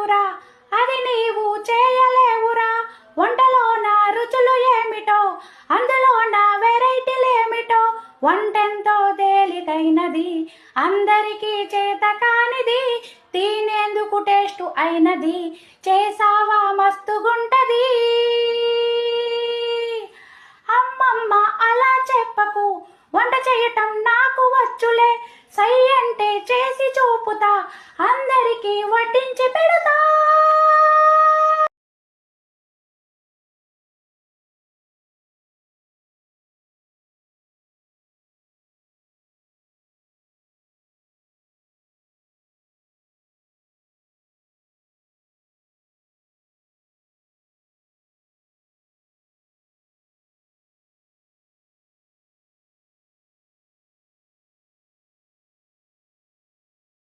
చేయలేవురా, అది నీవు చేయలేవురా. వంటలో నా రుచులు ఏమిటో, అందులో నా వెరైటీలేమిటో. వంటెంతో తేలికైనది, అందరికీ చేత కానిది, తినేందుకు టేస్ట్ అయినది, చేసావా మస్తుగుంటది. అమ్మమ్మ అలా చెప్పకు, వంట చేయటం నాకు వచ్చులే. సై అంటే చేసి చూపుతా, అందరికీ వడ్డించి పెడతా.